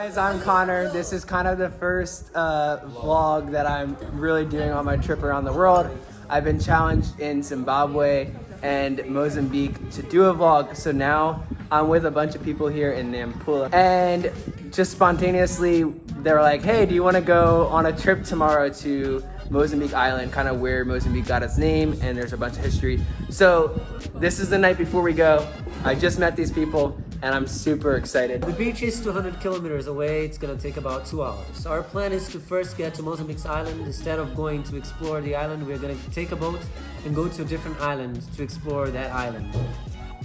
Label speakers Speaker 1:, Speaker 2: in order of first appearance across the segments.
Speaker 1: Guys, I'm Connor. This is kind of the first vlog that I'm really doing on my trip around the world. I've been challenged in Zimbabwe and Mozambique to do a vlog, so now I'm with a bunch of people here in Nampula. And just spontaneously, they were like, hey, do you want to go on a trip tomorrow to Mozambique Island, kind of where Mozambique got its name, and there's a bunch of history. So this is the night before we go. I just met these people and I'm super excited.
Speaker 2: The beach is 200 kilometers away. It's gonna take about 2 hours. Our plan is to first get to Mozambique Island. Instead of going to explore the island, we're gonna take a boat and go to a different island to explore that island.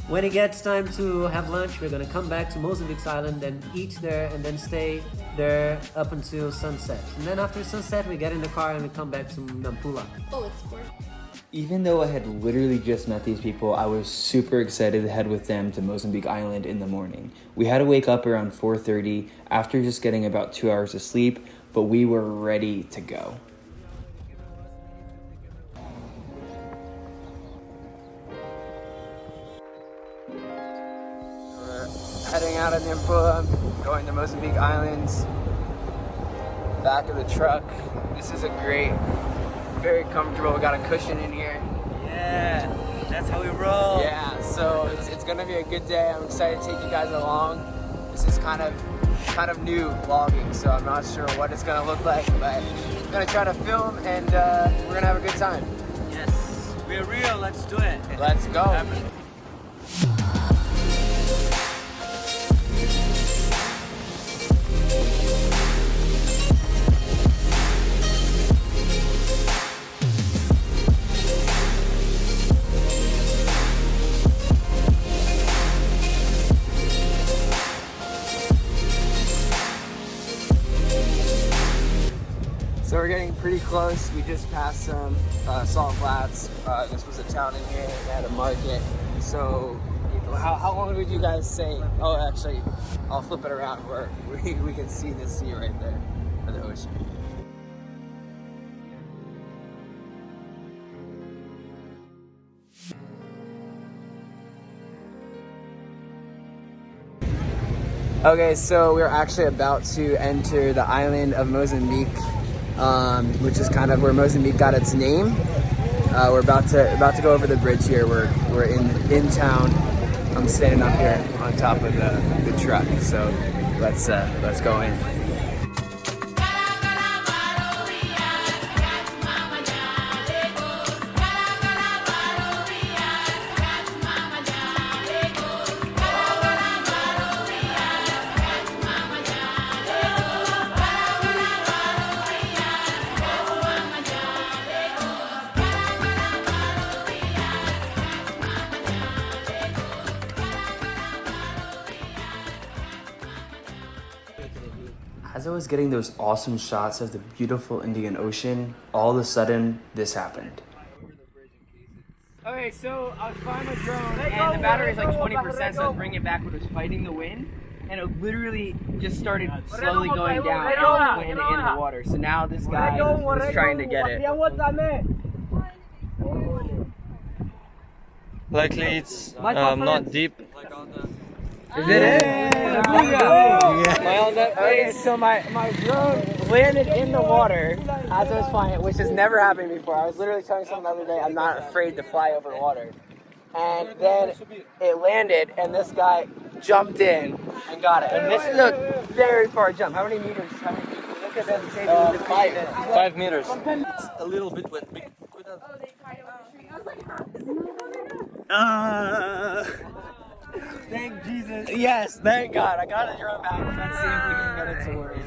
Speaker 2: When it gets time to have lunch, we're gonna come back to Mozambique Island and eat there and then stay there up until sunset. And then after sunset, we get in the car and we come back to Nampula.
Speaker 3: Oh, it's for
Speaker 4: Even though I had literally just met these people, I was super excited to head with them to Mozambique Island in the morning. We had to wake up around 4:30 after just getting about 2 hours of sleep, but we were ready to go.
Speaker 1: We're heading out of Nampula, going to Mozambique Islands. Back of the truck. This is a great, very comfortable. We got a cushion in here.
Speaker 2: Yeah, that's how we roll.
Speaker 1: Yeah, so it's gonna be a good day. I'm excited to take you guys along. This is kind of new vlogging, so I'm not sure what it's gonna look like, but I'm gonna try to film and we're gonna have a good time.
Speaker 2: Yes, we're real. Let's do it.
Speaker 1: Let's go. So we're getting pretty close. We just passed some salt flats. This was a town in here that had a market. So how long would you guys say? Oh, actually, I'll flip it around where we can see the sea right there, or the ocean. Okay, so we're actually about to enter the island of Mozambique, which is kind of where Mozambique got its name. We're about to go over the bridge here. We're in town. I'm standing up here on top of the truck. So let's go in.
Speaker 4: As I was getting those awesome shots of the beautiful Indian Ocean, all of a sudden, this happened.
Speaker 1: Okay, so I was flying my drone and the battery is like 20%, so I was bringing it back, but it was fighting the wind. And it literally just started slowly going down in the water. So now this guy is trying to get it.
Speaker 5: Luckily it's not deep.
Speaker 1: Is it? Okay, so my drone landed in the water as I was flying it, which has never happened before. I was literally telling someone the other day, I'm not afraid to fly over water. And then it landed, and this guy jumped in and got it. And this is a very far jump. How many meters? Look at that. Say
Speaker 5: 5 meters.
Speaker 2: It's a little bit wet.
Speaker 1: Thank Jesus. Yes, thank God. I got the drone back. Let's see if we can get it to work.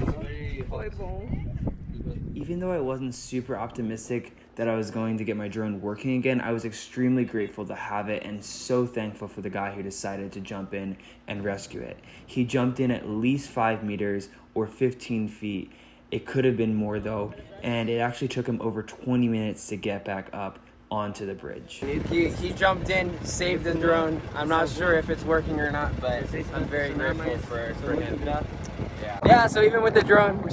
Speaker 4: Even though I wasn't super optimistic that I was going to get my drone working again, I was extremely grateful to have it and so thankful for the guy who decided to jump in and rescue it. He jumped in at least 5 meters or 15 feet. It could have been more though, and it actually took him over 20 minutes to get back up onto the bridge.
Speaker 1: He jumped in, saved the drone. I'm not sure if it's working or not, but I'm very grateful for him. Yeah, so even with the drone, we're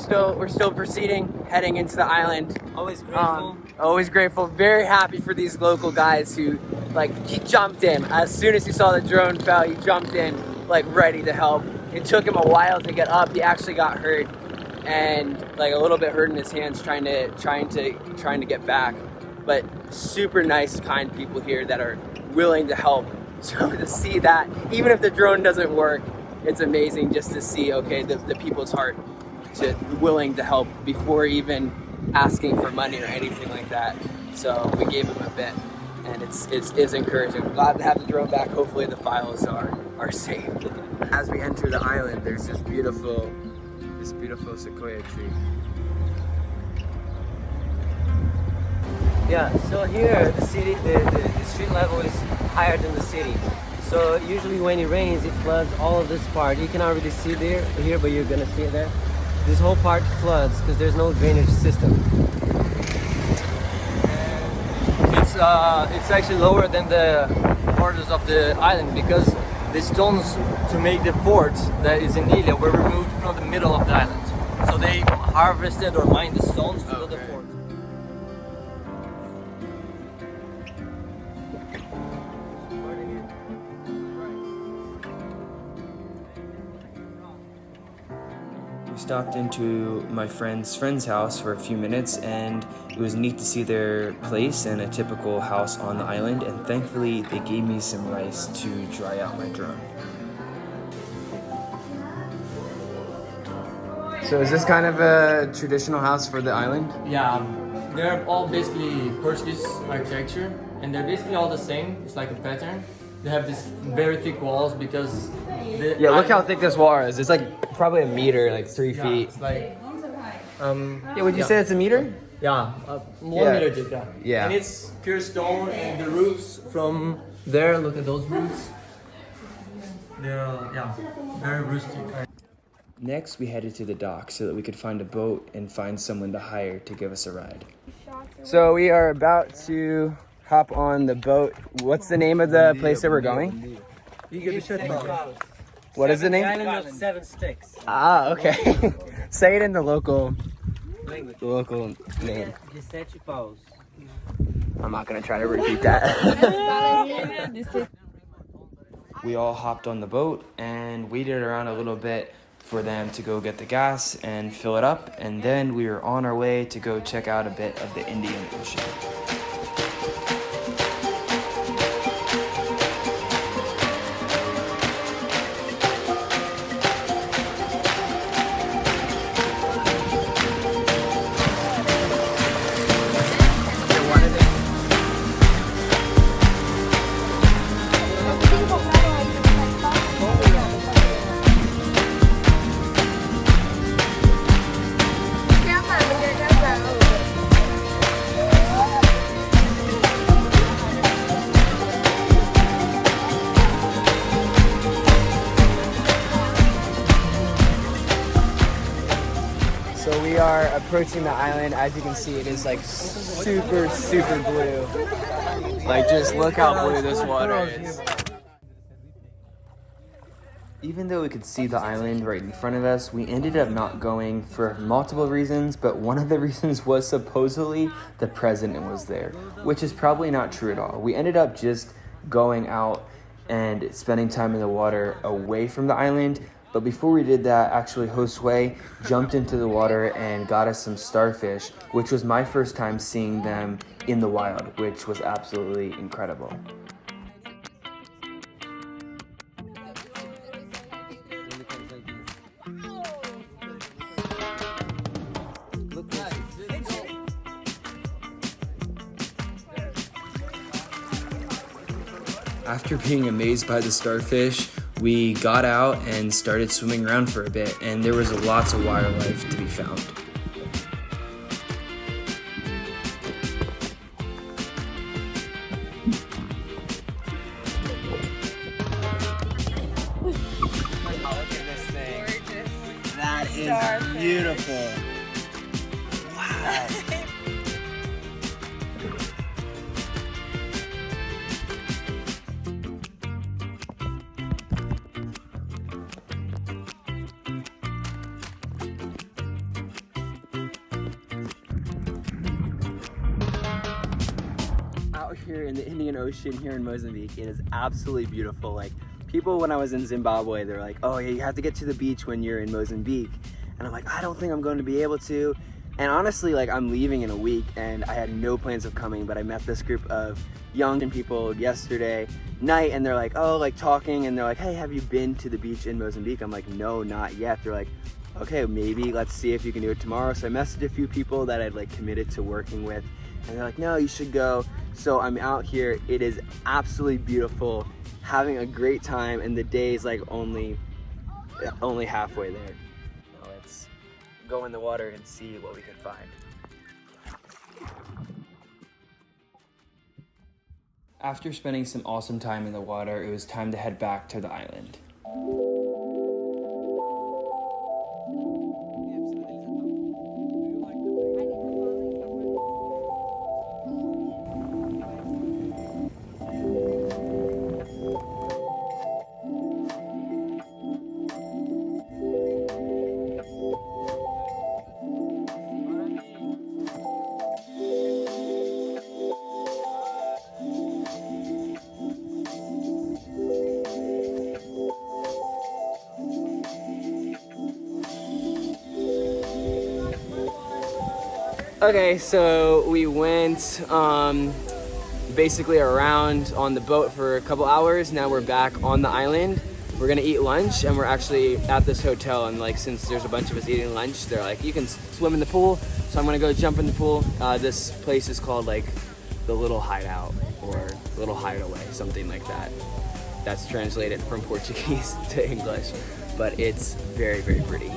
Speaker 1: still proceeding, heading into the island.
Speaker 2: Always grateful.
Speaker 1: Always grateful. Very happy for these local guys who, like, he jumped in. As soon as he saw the drone fell, he jumped in, like, ready to help. it took him a while to get up. He actually got hurt and like a little bit hurt in his hands trying to get back. But super nice, kind people here that are willing to help. So to see that, even if the drone doesn't work, it's amazing just to see, okay, the people's heart to willing to help before even asking for money or anything like that. So we gave him a bit, and it's encouraging. I'm glad to have the drone back. Hopefully the files are safe. As we enter the island, there's this beautiful sequoia tree.
Speaker 2: Yeah, so here the city, the street level is higher than the city. So usually when it rains, it floods all of this part. You cannot really see here, but you're gonna see it there. This whole part floods because there's no drainage system.
Speaker 5: It's actually lower than the borders of the island because the stones to make the fort that is in Ilia were removed from the middle of the island. So they harvested or mined the stones to build the fort.
Speaker 4: We stopped into my friend's house for a few minutes, and it was neat to see their place and a typical house on the island, and thankfully they gave me some rice to dry out my drone.
Speaker 1: So is this kind of a traditional house for the island?
Speaker 5: Yeah, they're all basically Portuguese architecture, and they're basically all the same. It's like a pattern. They have these very thick walls because
Speaker 1: Yeah, look how thick this wall is. It's like probably a meter, like 3
Speaker 5: yeah,
Speaker 1: feet.
Speaker 5: it's like
Speaker 1: Yeah, would you say it's a meter?
Speaker 5: yeah, 1
Speaker 1: Yeah.
Speaker 5: meter deep. Yeah.
Speaker 1: Yeah.
Speaker 5: And it's pure stone, and the roofs from there. Look at those roofs. They're very rustic.
Speaker 4: Next, we headed to the dock so that we could find a boat and find someone to hire to give us a ride.
Speaker 1: So we are about to hop on the boat. What's the name of the place that we're going? What is the name?
Speaker 2: Island of 7 Sticks.
Speaker 1: Ah, okay. Say it in the local name. I'm not gonna try to repeat that.
Speaker 4: We all hopped on the boat and waited around a little bit for them to go get the gas and fill it up, and then we were on our way to go check out a bit of the Indian Ocean.
Speaker 1: So we are approaching the island. As you can see, it is like super, super blue. Like just look how blue this water is.
Speaker 4: Even though we could see the island right in front of us, we ended up not going for multiple reasons, but one of the reasons was supposedly the president was there, which is probably not true at all. We ended up just going out and spending time in the water away from the island, but before we did that, actually Josue jumped into the water and got us some starfish, which was my first time seeing them in the wild, which was absolutely incredible. After being amazed by the starfish, we got out and started swimming around for a bit, and there was lots of wildlife to be found.
Speaker 1: Look at this thing. That is beautiful. Wow. Out here in the Indian Ocean here in Mozambique, it is absolutely beautiful. Like people when I was in Zimbabwe, they're like, oh yeah, you have to get to the beach when you're in Mozambique. And I'm like, I don't think I'm going to be able to. And honestly, like, I'm leaving in a week and I had no plans of coming, but I met this group of young people yesterday night and they're like, oh, like talking, and they're like, hey, have you been to the beach in Mozambique? I'm like, no, not yet. They're like, okay, maybe let's see if you can do it tomorrow. So I messaged a few people that I'd like committed to working with, and they're like, no, you should go. So I'm out here. It is absolutely beautiful, having a great time, and the day is like only halfway there. Let's go in the water and see what we can find.
Speaker 4: After spending some awesome time in the water, it was time to head back to the island.
Speaker 1: Okay, so we went basically around on the boat for a couple hours. Now we're back on the island. We're gonna eat lunch, and we're actually at this hotel, and like, since there's a bunch of us eating lunch, they're like, you can swim in the pool. So I'm gonna go jump in the pool. This place is called like the Little Hideout or Little Hideaway, something like that. That's translated from Portuguese to English, but it's very, very pretty.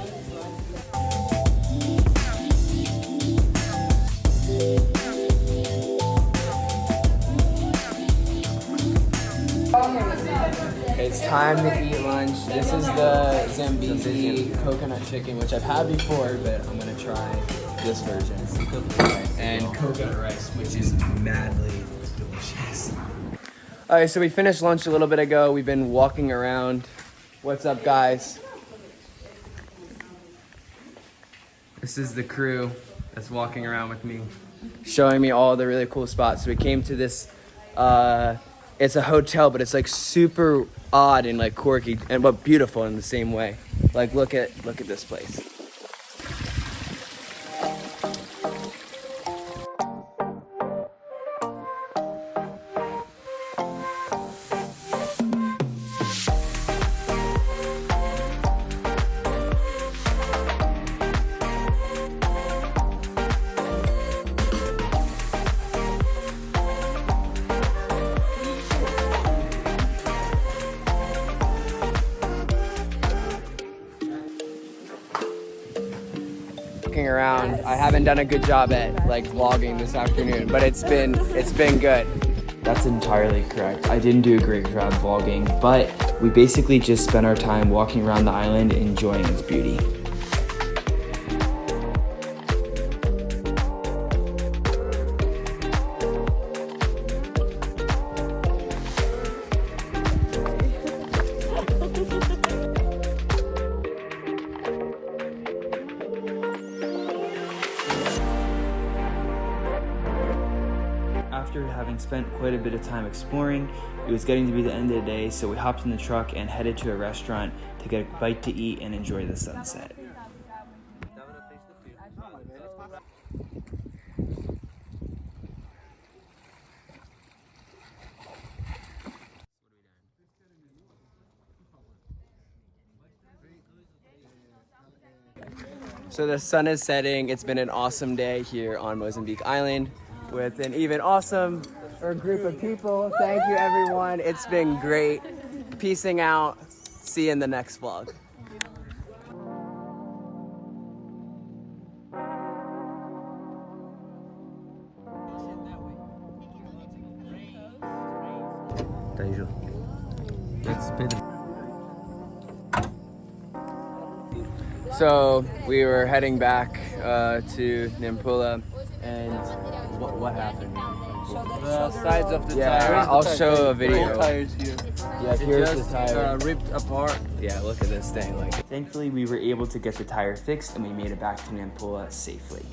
Speaker 1: It's time to eat lunch. This is the Zambezi coconut chicken, which I've had before, but I'm gonna try this version. And coconut rice, which is madly delicious. All right, so we finished lunch a little bit ago. We've been walking around. What's up, guys? This is the crew that's walking around with me, showing me all the really cool spots. So we came to this, it's a hotel, but it's like super odd and like quirky, and but beautiful in the same way. Like, look at this place. Around. I haven't done a good job at like vlogging this afternoon, but it's been good.
Speaker 4: That's entirely correct. I didn't do a great job vlogging, but we basically just spent our time walking around the island enjoying its beauty. After having spent quite a bit of time exploring, it was getting to be the end of the day, so we hopped in the truck and headed to a restaurant to get a bite to eat and enjoy the sunset.
Speaker 1: So the sun is setting. It's been an awesome day here on Mozambique Island with an even awesome group of people. Thank you, everyone. It's been great. Peacing out. See you in the next vlog. So we were heading back to Nampula, and what happened?
Speaker 5: The sides of the
Speaker 1: Yeah,
Speaker 5: tires.
Speaker 1: I'll show a video.
Speaker 5: Tires here.
Speaker 1: Yeah,
Speaker 5: It
Speaker 1: here's the
Speaker 5: just
Speaker 1: tire.
Speaker 5: ripped apart.
Speaker 1: Yeah, look at this thing. Like,
Speaker 4: Thankfully, we were able to get the tire fixed and we made it back to Nampula safely.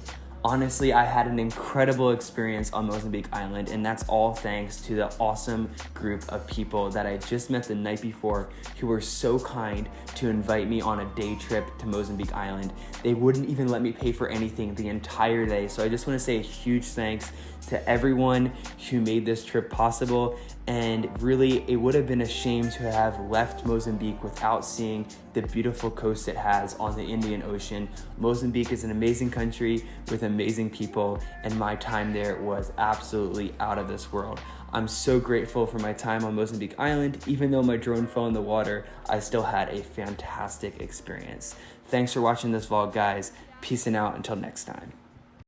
Speaker 4: Honestly, I had an incredible experience on Mozambique Island, and that's all thanks to the awesome group of people that I just met the night before who were so kind to invite me on a day trip to Mozambique Island. They wouldn't even let me pay for anything the entire day, so I just want to say a huge thanks to everyone who made this trip possible. And really, it would have been a shame to have left Mozambique without seeing the beautiful coast it has on the Indian Ocean. Mozambique is an amazing country with amazing people, and my time there was absolutely out of this world. I'm so grateful for my time on Mozambique Island. Even though my drone fell in the water, I still had a fantastic experience. Thanks for watching this vlog, guys. Peace and out until next time.